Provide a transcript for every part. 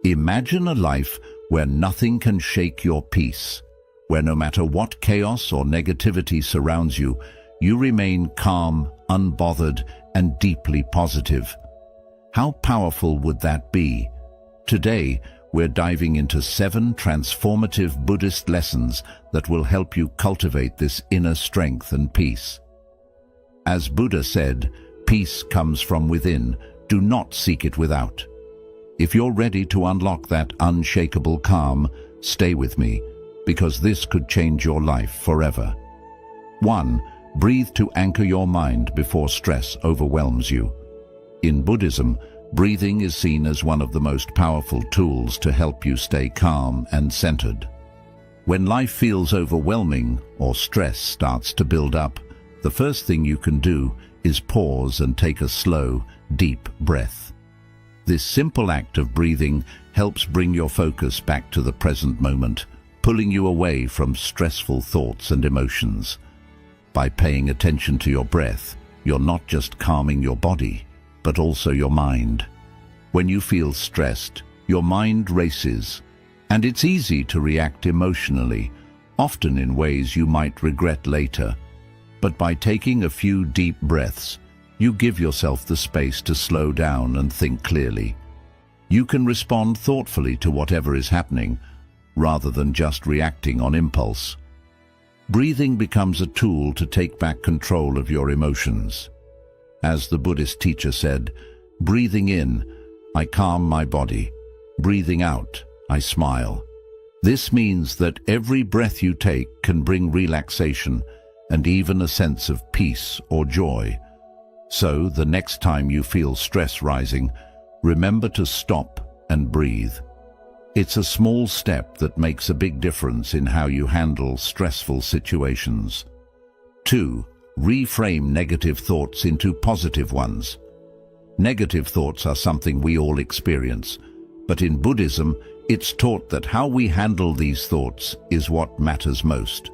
Imagine a life where nothing can shake your peace, where no matter what chaos or negativity surrounds you, you remain calm, unbothered, and deeply positive. How powerful would that be? Today, we're diving into 7 transformative Buddhist lessons that will help you cultivate this inner strength and peace. As Buddha said, peace comes from within. Do not seek it without. If you're ready to unlock that unshakable calm, stay with me, because this could change your life forever. 1. Breathe to anchor your mind before stress overwhelms you. In Buddhism, breathing is seen as one of the most powerful tools to help you stay calm and centered. When life feels overwhelming or stress starts to build up, the first thing you can do is pause and take a slow, deep breath. This simple act of breathing helps bring your focus back to the present moment, pulling you away from stressful thoughts and emotions. By paying attention to your breath, you're not just calming your body, but also your mind. When you feel stressed, your mind races, and it's easy to react emotionally, often in ways you might regret later. But by taking a few deep breaths, you give yourself the space to slow down and think clearly. You can respond thoughtfully to whatever is happening, rather than just reacting on impulse. Breathing becomes a tool to take back control of your emotions. As the Buddhist teacher said, breathing in, I calm my body. Breathing out, I smile. This means that every breath you take can bring relaxation and even a sense of peace or joy. So, the next time you feel stress rising, remember to stop and breathe. It's a small step that makes a big difference in how you handle stressful situations. 2. Reframe negative thoughts into positive ones. Negative thoughts are something we all experience, but in Buddhism, it's taught that how we handle these thoughts is what matters most.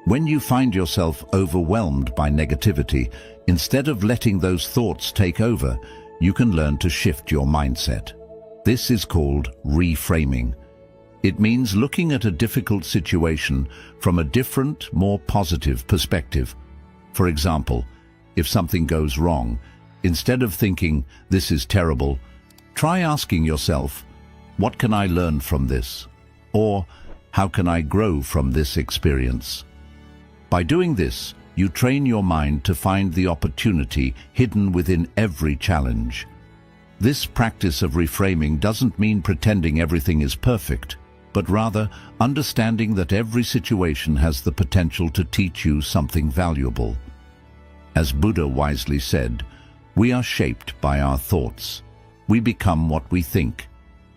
When you find yourself overwhelmed by negativity, instead of letting those thoughts take over, you can learn to shift your mindset. This is called reframing. It means looking at a difficult situation from a different, more positive perspective. For example, if something goes wrong, instead of thinking, "This is terrible," try asking yourself, "What can I learn from this?" Or, "How can I grow from this experience?" By doing this, you train your mind to find the opportunity hidden within every challenge. This practice of reframing doesn't mean pretending everything is perfect, but rather understanding that every situation has the potential to teach you something valuable. As Buddha wisely said, we are shaped by our thoughts. We become what we think.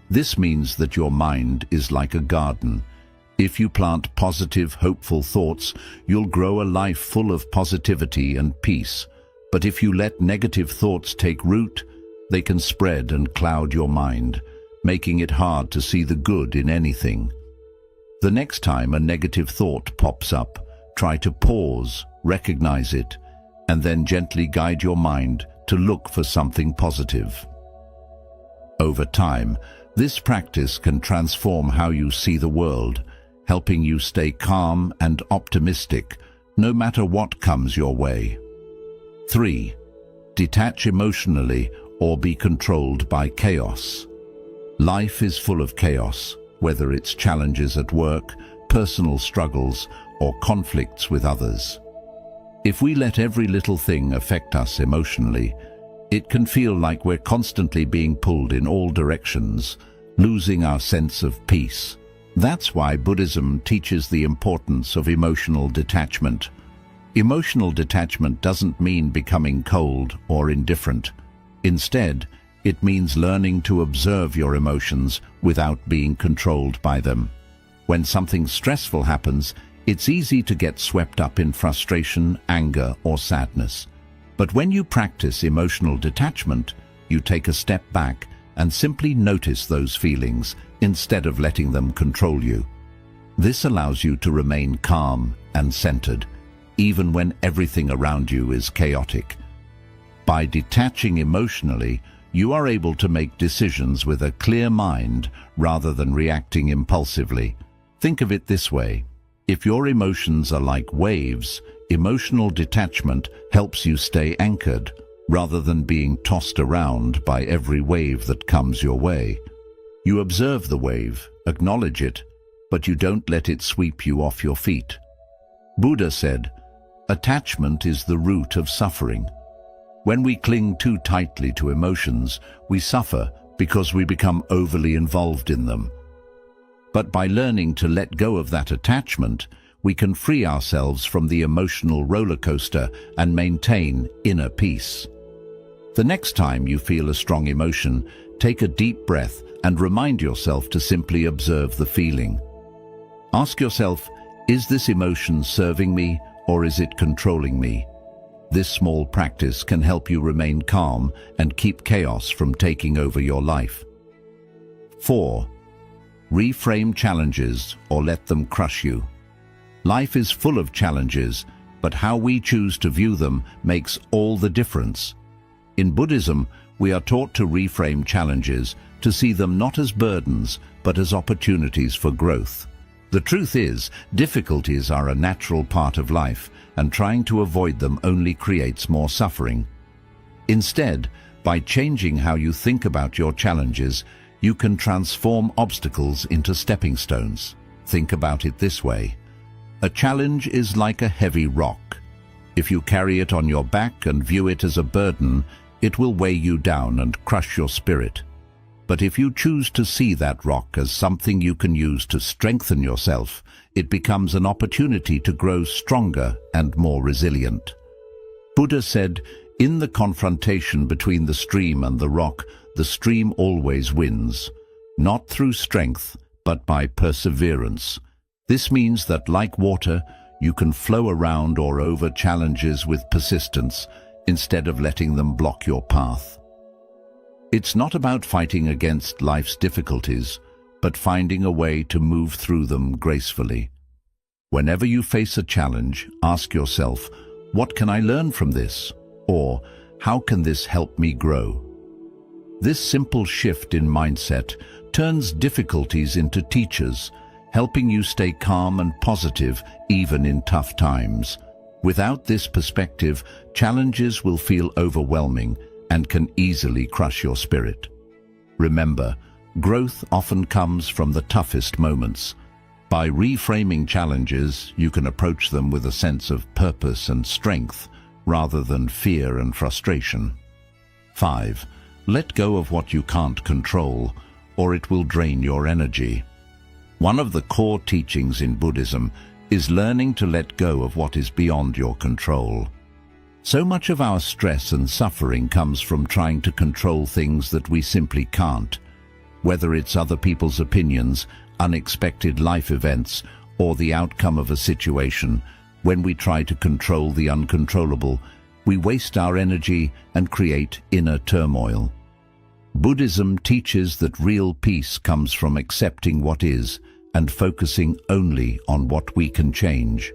This means that your mind is like a garden. If you plant positive, hopeful thoughts, you'll grow a life full of positivity and peace. But if you let negative thoughts take root, they can spread and cloud your mind, making it hard to see the good in anything. The next time a negative thought pops up, try to pause, recognize it, and then gently guide your mind to look for something positive. Over time, this practice can transform how you see the world, helping you stay calm and optimistic no matter what comes your way. 3. Detach emotionally or be controlled by chaos. Life is full of chaos, whether it's challenges at work, personal struggles, or conflicts with others. If we let every little thing affect us emotionally, it can feel like we're constantly being pulled in all directions, losing our sense of peace. That's why Buddhism teaches the importance of emotional detachment. Emotional detachment doesn't mean becoming cold or indifferent. Instead, it means learning to observe your emotions without being controlled by them. When something stressful happens, it's easy to get swept up in frustration, anger, or sadness. But when you practice emotional detachment, you take a step back and simply notice those feelings instead of letting them control you. This allows you to remain calm and centered, even when everything around you is chaotic. By detaching emotionally, you are able to make decisions with a clear mind rather than reacting impulsively. Think of it this way. If your emotions are like waves, emotional detachment helps you stay anchored, rather than being tossed around by every wave that comes your way. You observe the wave, acknowledge it, but you don't let it sweep you off your feet. Buddha said, "Attachment is the root of suffering." When we cling too tightly to emotions, we suffer because we become overly involved in them. But by learning to let go of that attachment, we can free ourselves from the emotional roller coaster and maintain inner peace. The next time you feel a strong emotion, take a deep breath and remind yourself to simply observe the feeling. Ask yourself, is this emotion serving me or is it controlling me? This small practice can help you remain calm and keep chaos from taking over your life. 4. Reframe challenges or let them crush you. Life is full of challenges, but how we choose to view them makes all the difference. In Buddhism, we are taught to reframe challenges, to see them not as burdens, but as opportunities for growth. The truth is, difficulties are a natural part of life, and trying to avoid them only creates more suffering. Instead, by changing how you think about your challenges, you can transform obstacles into stepping stones. Think about it this way. A challenge is like a heavy rock. If you carry it on your back and view it as a burden, it will weigh you down and crush your spirit. But if you choose to see that rock as something you can use to strengthen yourself, it becomes an opportunity to grow stronger and more resilient. Buddha said, "In the confrontation between the stream and the rock, the stream always wins, not through strength, but by perseverance." This means that, like water, you can flow around or over challenges with persistence, instead of letting them block your path. It's not about fighting against life's difficulties, but finding a way to move through them gracefully. Whenever you face a challenge, ask yourself, what can I learn from this? Or, how can this help me grow? This simple shift in mindset turns difficulties into teachers, helping you stay calm and positive even in tough times. Without this perspective, challenges will feel overwhelming and can easily crush your spirit. Remember, growth often comes from the toughest moments. By reframing challenges, you can approach them with a sense of purpose and strength, rather than fear and frustration. 5. Let go of what you can't control, or it will drain your energy. One of the core teachings in Buddhism is learning to let go of what is beyond your control. So much of our stress and suffering comes from trying to control things that we simply can't. Whether it's other people's opinions, unexpected life events, or the outcome of a situation, when we try to control the uncontrollable, we waste our energy and create inner turmoil. Buddhism teaches that real peace comes from accepting what is and focusing only on what we can change.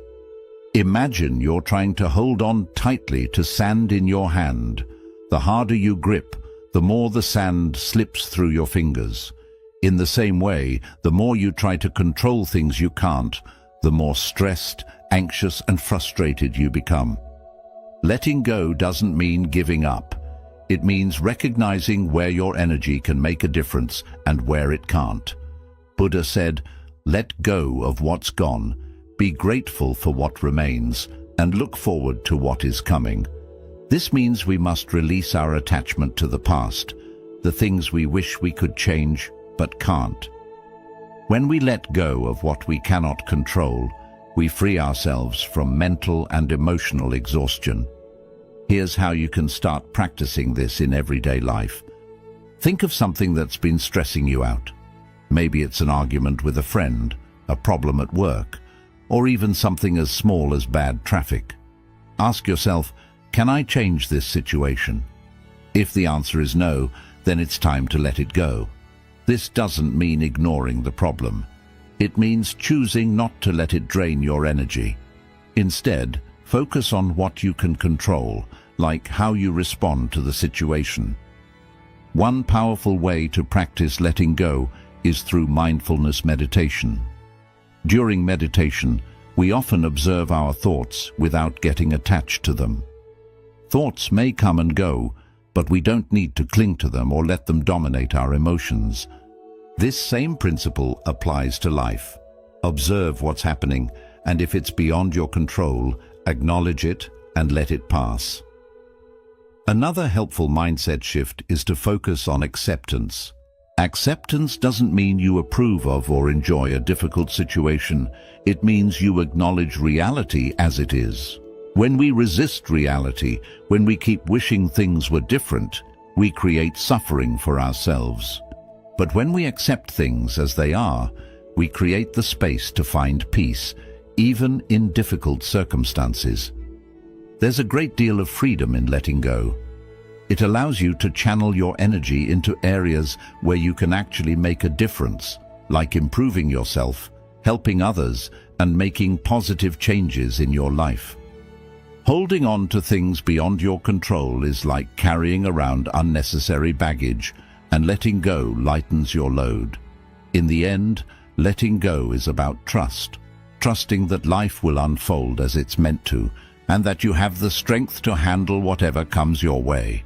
Imagine you're trying to hold on tightly to sand in your hand. The harder you grip, the more the sand slips through your fingers. In the same way, the more you try to control things you can't, the more stressed, anxious, and frustrated you become. Letting go doesn't mean giving up. It means recognizing where your energy can make a difference and where it can't. Buddha said, "Let go of what's gone, be grateful for what remains, and look forward to what is coming." This means we must release our attachment to the past, the things we wish we could change but can't. When we let go of what we cannot control, we free ourselves from mental and emotional exhaustion. Here's how you can start practicing this in everyday life. Think of something that's been stressing you out. Maybe it's an argument with a friend, a problem at work, or even something as small as bad traffic. Ask yourself, can I change this situation? If the answer is no, then it's time to let it go. This doesn't mean ignoring the problem. It means choosing not to let it drain your energy. Instead, focus on what you can control, like how you respond to the situation. One powerful way to practice letting go is through mindfulness meditation. During meditation, we often observe our thoughts without getting attached to them. Thoughts may come and go, but we don't need to cling to them or let them dominate our emotions. This same principle applies to life. Observe what's happening, and if it's beyond your control, acknowledge it and let it pass. Another helpful mindset shift is to focus on acceptance. Acceptance doesn't mean you approve of or enjoy a difficult situation. It means you acknowledge reality as it is. When we resist reality, when we keep wishing things were different, we create suffering for ourselves. But when we accept things as they are, we create the space to find peace, even in difficult circumstances. There's a great deal of freedom in letting go. It allows you to channel your energy into areas where you can actually make a difference, like improving yourself, helping others, and making positive changes in your life. Holding on to things beyond your control is like carrying around unnecessary baggage, and letting go lightens your load. In the end, letting go is about trust, trusting that life will unfold as it's meant to, and that you have the strength to handle whatever comes your way.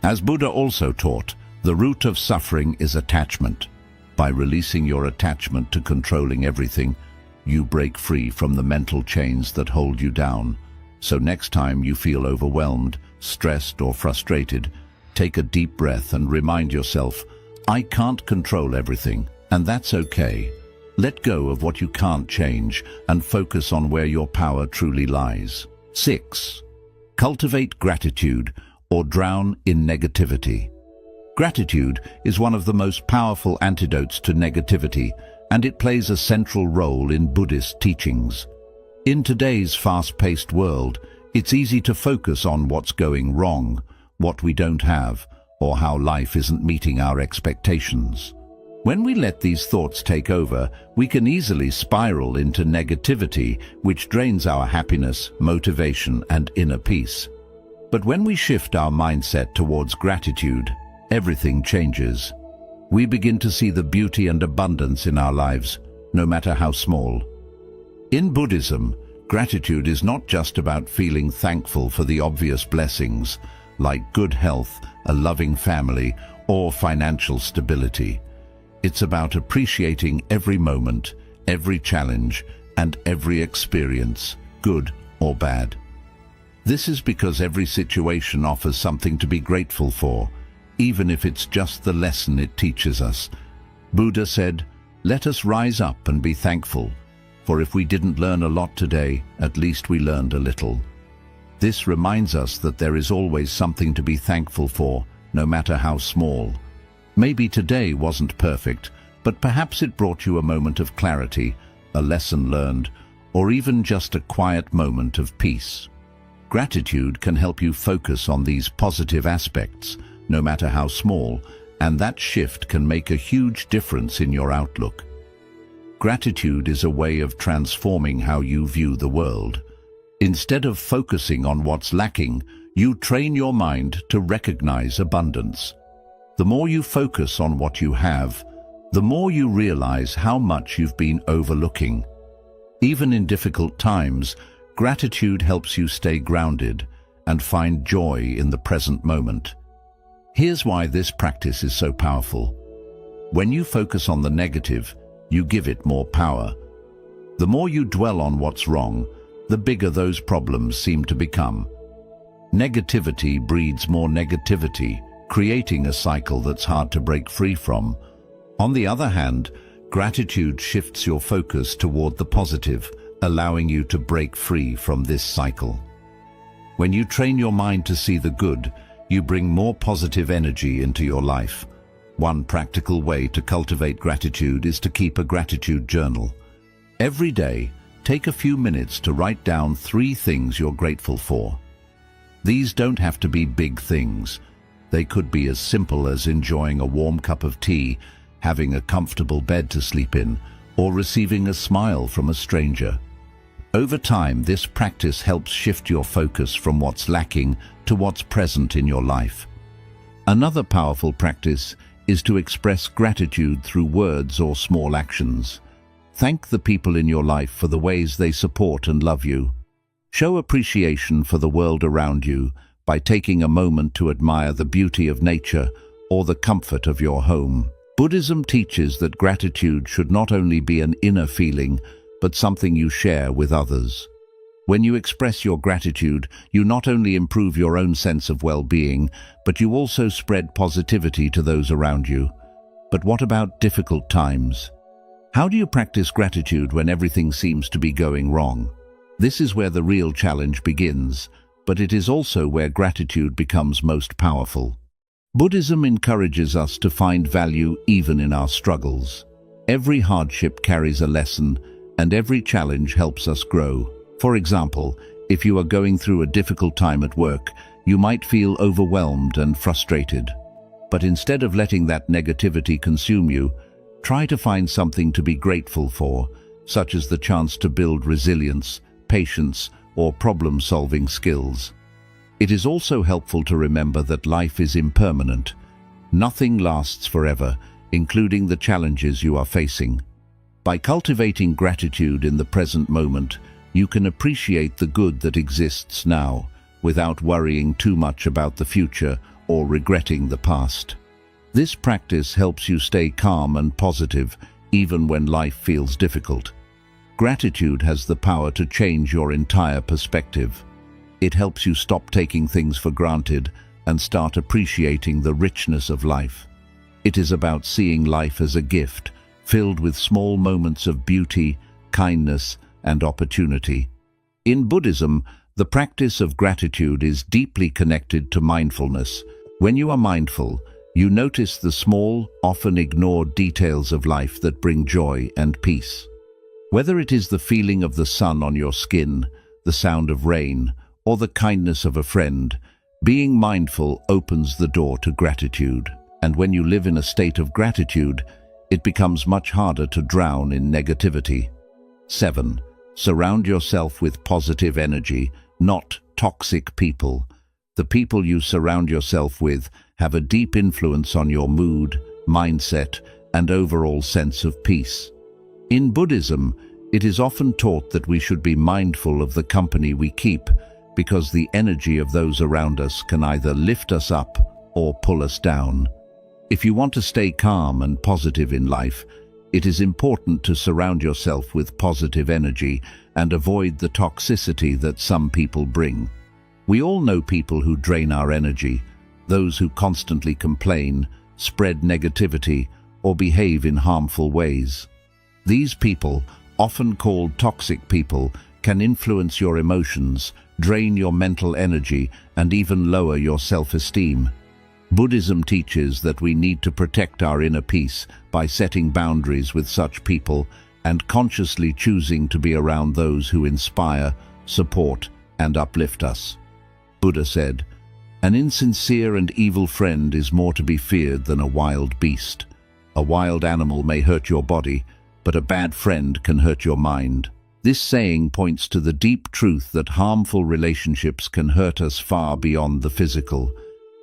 As Buddha also taught, the root of suffering is attachment. By releasing your attachment to controlling everything, you break free from the mental chains that hold you down. So next time you feel overwhelmed, stressed, or frustrated, take a deep breath and remind yourself, I can't control everything, and that's okay. Let go of what you can't change and focus on where your power truly lies. 6. Cultivate gratitude or drown in negativity. Gratitude is one of the most powerful antidotes to negativity, and it plays a central role in Buddhist teachings. In today's fast-paced world, it's easy to focus on what's going wrong, what we don't have, or how life isn't meeting our expectations. When we let these thoughts take over, we can easily spiral into negativity, which drains our happiness, motivation, and inner peace. But when we shift our mindset towards gratitude, everything changes. We begin to see the beauty and abundance in our lives, no matter how small. In Buddhism, gratitude is not just about feeling thankful for the obvious blessings, like good health, a loving family, or financial stability. It's about appreciating every moment, every challenge, and every experience, good or bad. This is because every situation offers something to be grateful for, even if it's just the lesson it teaches us. Buddha said, "Let us rise up and be thankful, for if we didn't learn a lot today, at least we learned a little." This reminds us that there is always something to be thankful for, no matter how small. Maybe today wasn't perfect, but perhaps it brought you a moment of clarity, a lesson learned, or even just a quiet moment of peace. Gratitude can help you focus on these positive aspects, no matter how small, and that shift can make a huge difference in your outlook. Gratitude is a way of transforming how you view the world. Instead of focusing on what's lacking, you train your mind to recognize abundance. The more you focus on what you have, the more you realize how much you've been overlooking. Even in difficult times, gratitude helps you stay grounded and find joy in the present moment. Here's why this practice is so powerful. When you focus on the negative, you give it more power. The more you dwell on what's wrong, the bigger those problems seem to become. Negativity breeds more negativity, creating a cycle that's hard to break free from. On the other hand, gratitude shifts your focus toward the positive, allowing you to break free from this cycle. When you train your mind to see the good, you bring more positive energy into your life. One practical way to cultivate gratitude is to keep a gratitude journal. Every day, take a few minutes to write down 3 things you're grateful for. These don't have to be big things. They could be as simple as enjoying a warm cup of tea, having a comfortable bed to sleep in, or receiving a smile from a stranger. Over time, this practice helps shift your focus from what's lacking to what's present in your life. Another powerful practice is to express gratitude through words or small actions. Thank the people in your life for the ways they support and love you. Show appreciation for the world around you by taking a moment to admire the beauty of nature or the comfort of your home. Buddhism teaches that gratitude should not only be an inner feeling, but something you share with others. When you express your gratitude, you not only improve your own sense of well-being, but you also spread positivity to those around you. But what about difficult times? How do you practice gratitude when everything seems to be going wrong? This is where the real challenge begins, but it is also where gratitude becomes most powerful. Buddhism encourages us to find value even in our struggles. Every hardship carries a lesson, and every challenge helps us grow. For example, if you are going through a difficult time at work, you might feel overwhelmed and frustrated. But instead of letting that negativity consume you, try to find something to be grateful for, such as the chance to build resilience, patience, or problem-solving skills. It is also helpful to remember that life is impermanent. Nothing lasts forever, including the challenges you are facing. By cultivating gratitude in the present moment, you can appreciate the good that exists now, without worrying too much about the future or regretting the past. This practice helps you stay calm and positive, even when life feels difficult. Gratitude has the power to change your entire perspective. It helps you stop taking things for granted and start appreciating the richness of life. It is about seeing life as a gift, filled with small moments of beauty, kindness, and opportunity. In Buddhism, the practice of gratitude is deeply connected to mindfulness. When you are mindful, you notice the small, often ignored details of life that bring joy and peace. Whether it is the feeling of the sun on your skin, the sound of rain, or the kindness of a friend, being mindful opens the door to gratitude. And when you live in a state of gratitude, it becomes much harder to drown in negativity. 7. Surround yourself with positive energy, not toxic people. The people you surround yourself with have a deep influence on your mood, mindset, and overall sense of peace. In Buddhism, it is often taught that we should be mindful of the company we keep, because the energy of those around us can either lift us up or pull us down. If you want to stay calm and positive in life, it is important to surround yourself with positive energy and avoid the toxicity that some people bring. We all know people who drain our energy, those who constantly complain, spread negativity, or behave in harmful ways. These people, often called toxic people, can influence your emotions, drain your mental energy, and even lower your self-esteem. Buddhism teaches that we need to protect our inner peace by setting boundaries with such people and consciously choosing to be around those who inspire, support, and uplift us. Buddha said, "An insincere and evil friend is more to be feared than a wild beast. A wild animal may hurt your body, but a bad friend can hurt your mind." This saying points to the deep truth that harmful relationships can hurt us far beyond the physical.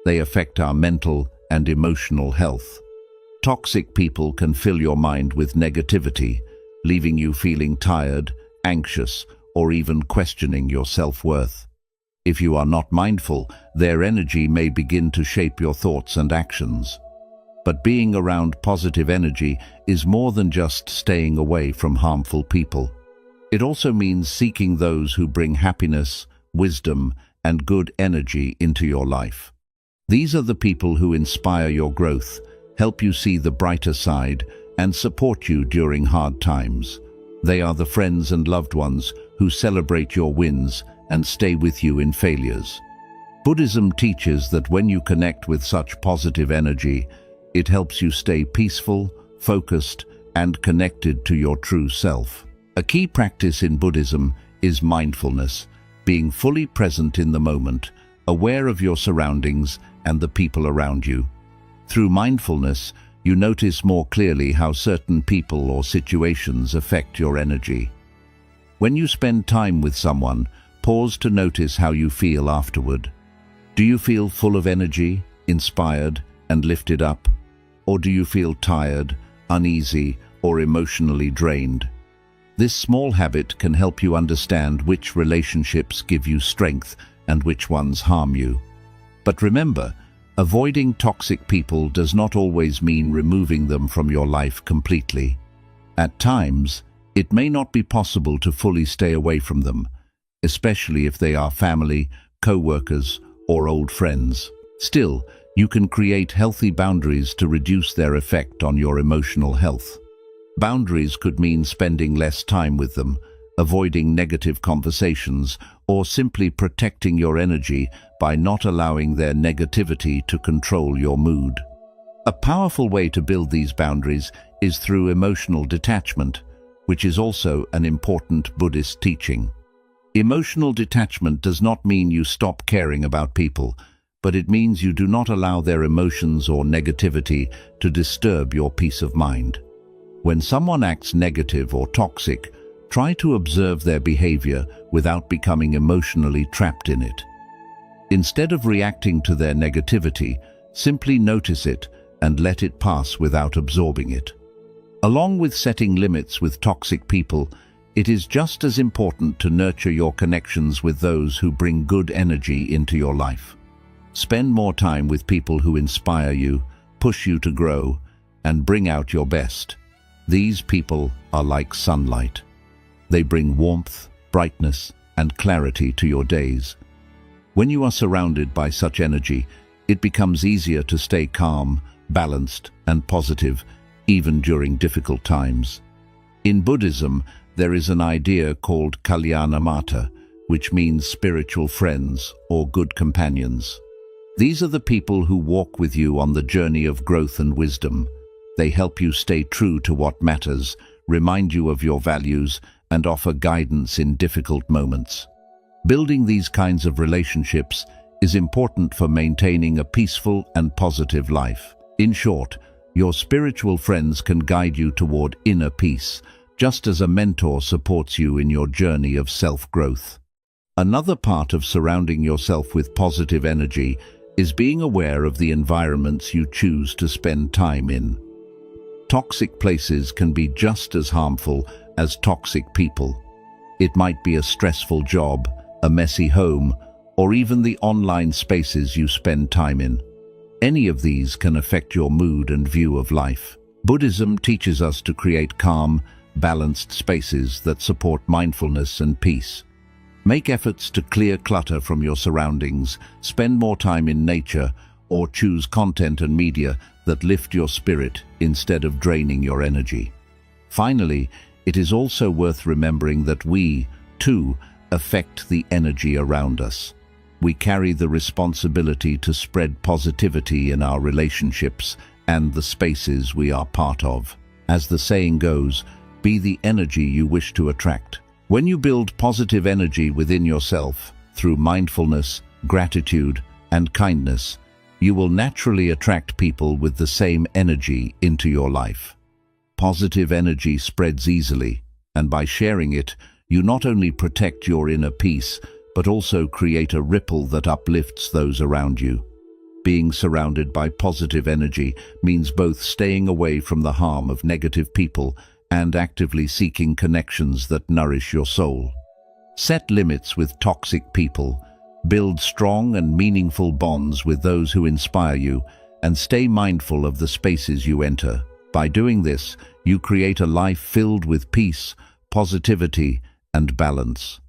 They affect our mental and emotional health. Toxic people can fill your mind with negativity, leaving you feeling tired, anxious, or even questioning your self-worth. If you are not mindful, their energy may begin to shape your thoughts and actions. But being around positive energy is more than just staying away from harmful people. It also means seeking those who bring happiness, wisdom, and good energy into your life. These are the people who inspire your growth, help you see the brighter side, and support you during hard times. They are the friends and loved ones who celebrate your wins and stay with you in failures. Buddhism teaches that when you connect with such positive energy, it helps you stay peaceful, focused, and connected to your true self. A key practice in Buddhism is mindfulness, being fully present in the moment, aware of your surroundings and the people around you. Through mindfulness, you notice more clearly how certain people or situations affect your energy. When you spend time with someone, pause to notice how you feel afterward. Do you feel full of energy, inspired, and lifted up? Or do you feel tired, uneasy, or emotionally drained? This small habit can help you understand which relationships give you strength and which ones harm you. But remember, avoiding toxic people does not always mean removing them from your life completely. At times, it may not be possible to fully stay away from them, especially if they are family, co-workers, or old friends. Still, you can create healthy boundaries to reduce their effect on your emotional health. Boundaries could mean spending less time with them, avoiding negative conversations, or simply protecting your energy by not allowing their negativity to control your mood. A powerful way to build these boundaries is through emotional detachment, which is also an important Buddhist teaching. Emotional detachment does not mean you stop caring about people, but it means you do not allow their emotions or negativity to disturb your peace of mind. When someone acts negative or toxic, try to observe their behavior without becoming emotionally trapped in it. Instead of reacting to their negativity, simply notice it and let it pass without absorbing it. Along with setting limits with toxic people, it is just as important to nurture your connections with those who bring good energy into your life. Spend more time with people who inspire you, push you to grow, and bring out your best. These people are like sunlight. They bring warmth, brightness, and clarity to your days. When you are surrounded by such energy, it becomes easier to stay calm, balanced, and positive, even during difficult times. In Buddhism, there is an idea called Kalyana Mata, which means spiritual friends or good companions. These are the people who walk with you on the journey of growth and wisdom. They help you stay true to what matters, remind you of your values, and offer guidance in difficult moments. Building these kinds of relationships is important for maintaining a peaceful and positive life. In short, your spiritual friends can guide you toward inner peace, just as a mentor supports you in your journey of self-growth. Another part of surrounding yourself with positive energy is being aware of the environments you choose to spend time in. Toxic places can be just as harmful as toxic people. It might be a stressful job, a messy home, or even the online spaces you spend time in. Any of these can affect your mood and view of life. Buddhism teaches us to create calm, balanced spaces that support mindfulness and peace. Make efforts to clear clutter from your surroundings, spend more time in nature, or choose content and media that lift your spirit instead of draining your energy. Finally, it is also worth remembering that we, too, affect the energy around us. We carry the responsibility to spread positivity in our relationships and the spaces we are part of. As the saying goes, be the energy you wish to attract. When you build positive energy within yourself through mindfulness, gratitude, and kindness, you will naturally attract people with the same energy into your life. Positive energy spreads easily, and by sharing it, you not only protect your inner peace, but also create a ripple that uplifts those around you. Being surrounded by positive energy means both staying away from the harm of negative people and actively seeking connections that nourish your soul. Set limits with toxic people, build strong and meaningful bonds with those who inspire you, and stay mindful of the spaces you enter. By doing this, you create a life filled with peace, positivity, and balance.